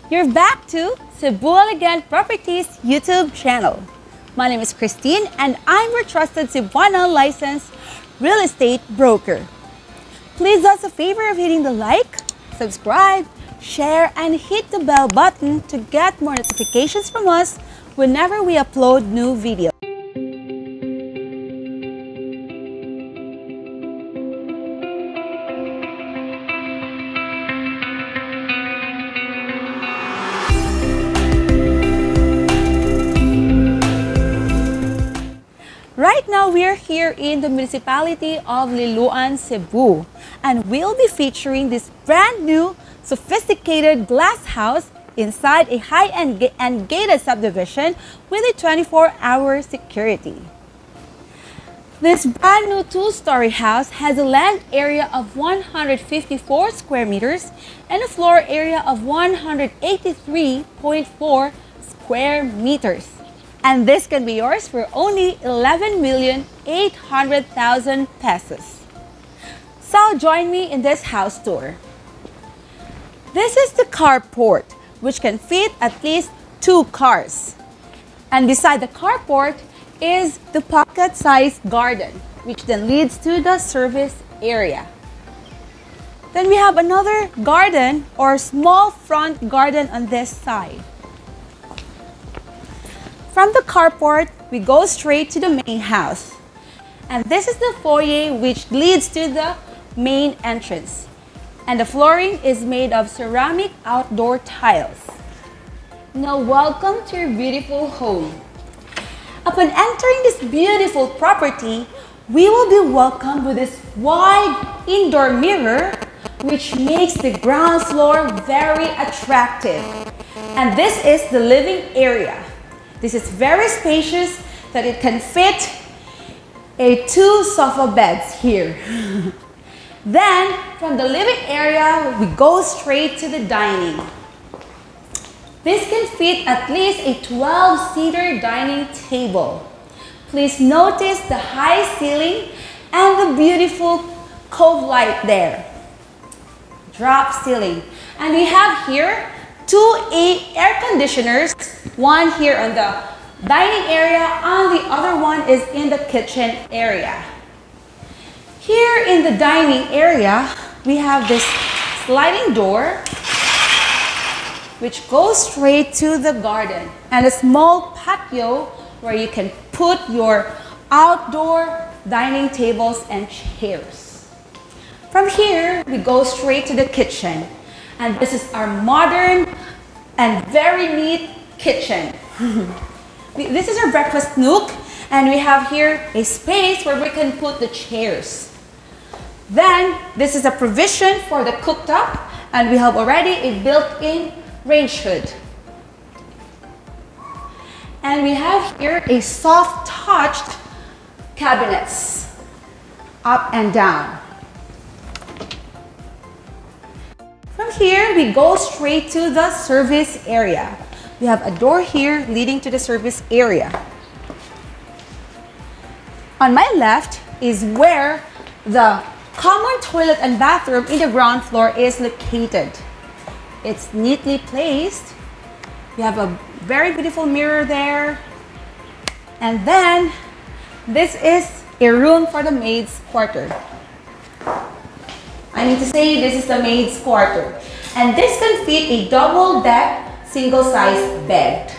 You're back to Cebu Elegant Properties YouTube channel. My name is Christine and I'm your trusted Cebuana licensed real estate broker. Please do us a favor of hitting the like, subscribe, share, and hit the bell button to get more notifications from us whenever we upload new videos. Right now, we're here in the municipality of Liloan, Cebu, and we'll be featuring this brand new, sophisticated glass house inside a high-end and gated subdivision with a 24-hour security. This brand new two-story house has a land area of 154 square meters and a floor area of 183.4 square meters. And this can be yours for only 11,800,000 pesos. So join me in this house tour. This is the carport, which can fit at least 2 cars. And beside the carport is the pocket-sized garden, which then leads to the service area. Then we have another garden or small front garden on this side. From the carport, we go straight to the main house. And this is the foyer which leads to the main entrance. And the flooring is made of ceramic outdoor tiles. Now welcome to your beautiful home. Upon entering this beautiful property, we will be welcomed with this wide indoor mirror which makes the ground floor very attractive. And this is the living area. This is very spacious that it can fit 2 sofa beds here. Then, from the living area, we go straight to the dining. This can fit at least a 12-seater dining table. Please notice the high ceiling and the beautiful cove light there. Drop ceiling. And we have here 2 air conditioners, one here on the dining area and the other one is in the kitchen area. Here in the dining area, we have this sliding door which goes straight to the garden and a small patio where you can put your outdoor dining tables and chairs. From here, we go straight to the kitchen. And this is our modern and very neat kitchen. This is our breakfast nook, and we have here a space where we can put the chairs. Then, this is a provision for the cooktop, and we have already a built-in range hood. And we have here a soft-touched cabinets, up and down. From here, we go straight to the service area. We have a door here leading to the service area. On my left is where the common toilet and bathroom in the ground floor is located. It's neatly placed. We have a very beautiful mirror there. And then, this is a room for the maid's quarter. I need to say this is the maid's quarter. And this can fit a double-deck, single-size bed.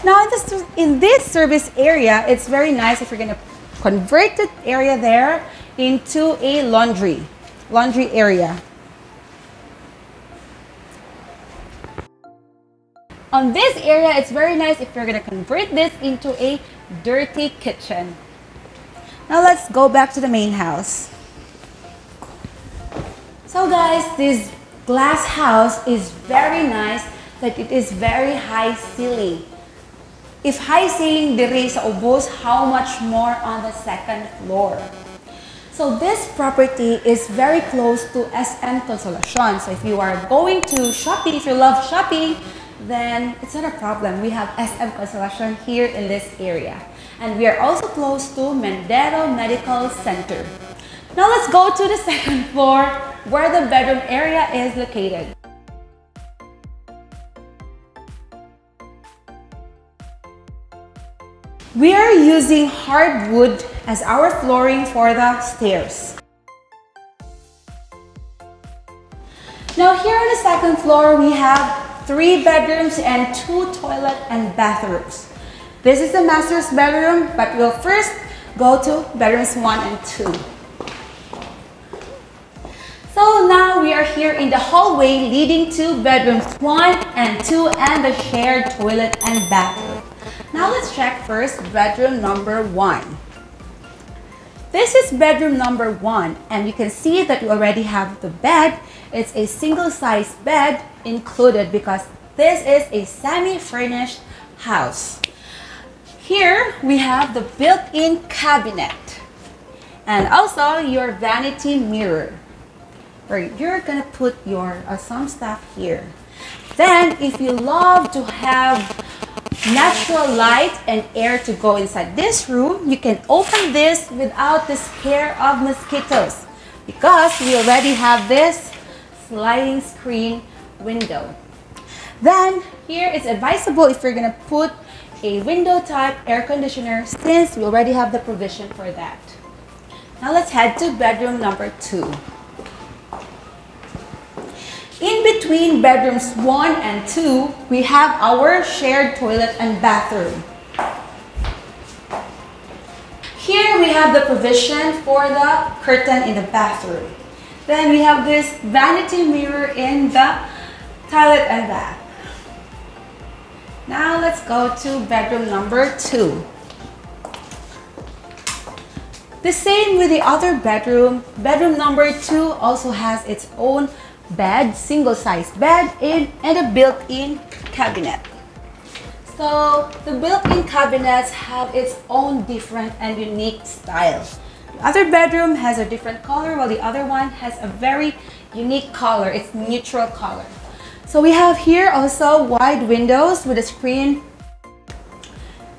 Now in this service area, it's very nice if you're going to convert the area there into a laundry area. On this area, it's very nice if you're going to convert this into a dirty kitchen. Now let's go back to the main house. So guys, this glass house is very nice that it is very high ceiling. If high ceiling diri sa ubos, how much more on the second floor? So this property is very close to SM Consolacion. So if you are going to shopping, if you love shopping, then it's not a problem. We have SM Consolacion here in this area. And we are also close to Mendero Medical Center. Now let's go to the second floor where the bedroom area is located. We are using hardwood as our flooring for the stairs. Now here on the second floor, we have 3 bedrooms and 2 toilet and bathrooms. This is the master's bedroom, but we'll first go to bedrooms 1 and 2. So now we are here in the hallway leading to bedrooms 1 and 2 and the shared toilet and bathroom. Now let's check first bedroom number 1. This is bedroom number 1, and you can see that we already have the bed. It's a single-size bed included because this is a semi-furnished house. Here we have the built-in cabinet and also your vanity mirror, where you're gonna put your some stuff here. Then if you love to have natural light and air to go inside this room, you can open this without the scare of mosquitoes because we already have this sliding screen window. Then here it's advisable if you're gonna put a window type air conditioner since we already have the provision for that. Now let's head to bedroom number 2. In between bedrooms 1 and 2, we have our shared toilet and bathroom. Here we have the provision for the curtain in the bathroom. Then we have this vanity mirror in the toilet and bath. Now let's go to bedroom number 2. The same with the other bedroom. Bedroom number 2 also has its own bed, single-size bed, and a built-in cabinet. So the built-in cabinets have its own different and unique style. The other bedroom has a different color while the other one has a very unique color. It's neutral color. So we have here also wide windows with a screen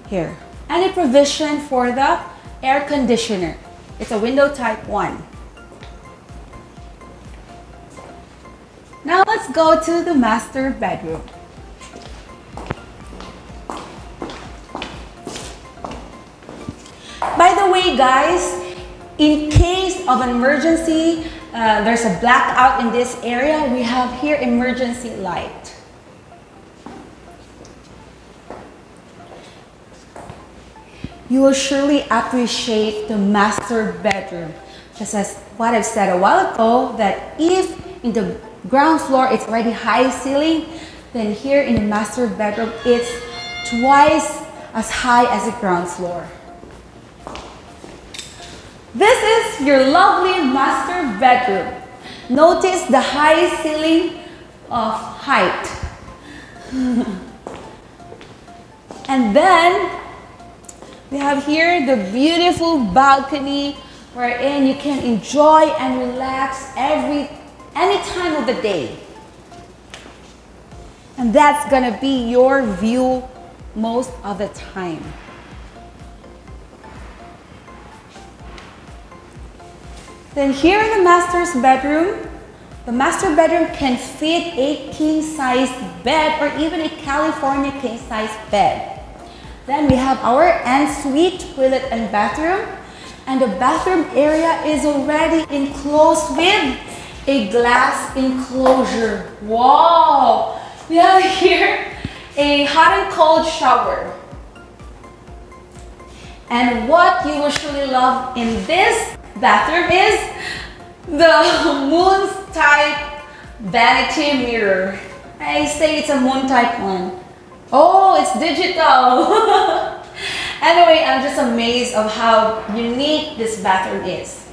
here and a provision for the air conditioner. It's a window type 1. Now let's go to the master bedroom. By the way, guys, in case of an emergency, there's a blackout in this area, we have here emergency light. You will surely appreciate the master bedroom. Just as what I've said a while ago, that if in the ground floor it's already high ceiling, then here in the master bedroom it's twice as high as the ground floor. This is your lovely master bedroom. Notice the high ceiling of height. And then we have here the beautiful balcony wherein you can enjoy and relax any time of the day. And that's gonna be your view most of the time. Then here in the master bedroom can fit a king-size bed or even a California king-size bed. Then we have our ensuite toilet and bathroom, and the bathroom area is already enclosed with a glass enclosure. Wow! We have here a hot and cold shower. And what you will surely love in this bathroom is the moon type vanity mirror. I say it's a moon type one. Oh, it's digital. Anyway, I'm just amazed of how unique this bathroom is.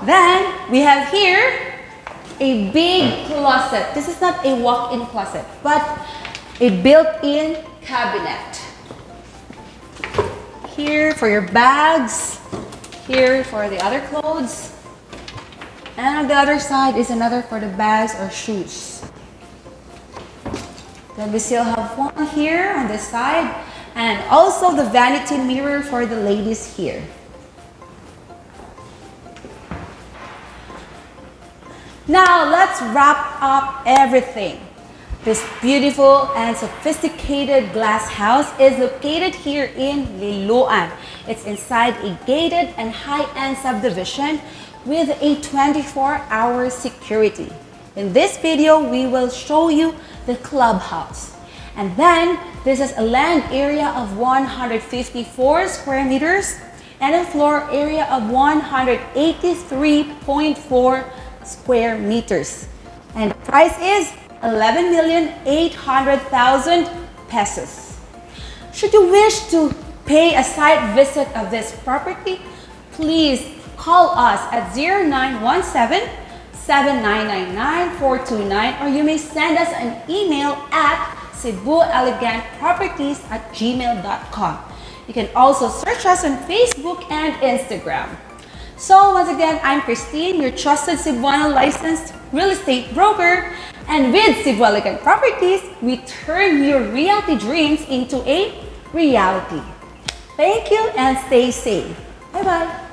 Then we have here a big closet. This is not a walk-in closet, but a built-in cabinet. Here for your bags, here for the other clothes, and on the other side is another for the bags or shoes. Then we still have one here on this side, and also the vanity mirror for the ladies here. Now let's wrap up everything. This beautiful and sophisticated glass house is located here in Liloan. It's inside a gated and high-end subdivision with a 24-hour security. In this video, we will show you the clubhouse. And then, this is a land area of 154 square meters and a floor area of 183.4 square meters. And the price is 11,800,000 pesos. Should you wish to pay a site visit of this property, please call us at 0917-7999-429, or you may send us an email at cebuelegantproperties@gmail.com. You can also search us on Facebook and Instagram. So once again, I'm Christine, your trusted Cebuano licensed real estate broker. And with Cebu Elegant Properties, we turn your realty dreams into a reality. Thank you and stay safe. Bye-bye.